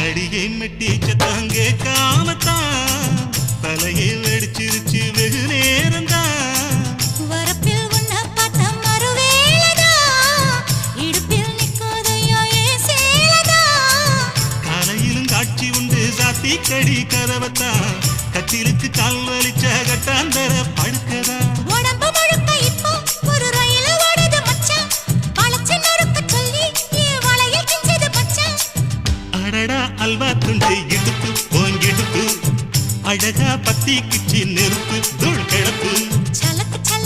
அடியை மெட்டிச்ச தாங்க காமத்தான் தலையை வெடிச்சிருச்சு வெகு நேரம்தான் வரப்பில் உன்ன பார்த்த மறுவேளதா இடுப்பில் நிற்காதையா ஏன் சேலதா காலையிலும் காட்சி உண்டு சாத்தி கடி கதவத்தான் கட்டிலுக்கு கால் வலிச்ச கட்டாந்தர படுக்கதா உடம்பு முழுக்க இப்போ ஒரு ரயில் ஓடுது மச்சான் வளைச்சு நொறுக்க சொல்லி என் வளையில் கிஞ்சது மச்சான் அடடா அல்வா துண்டு இடுப்பு போங்கிடுப்பு அழகா பத்தி கிச்சி நெருப்பு தூள் கிளப்பு சலக்கு சல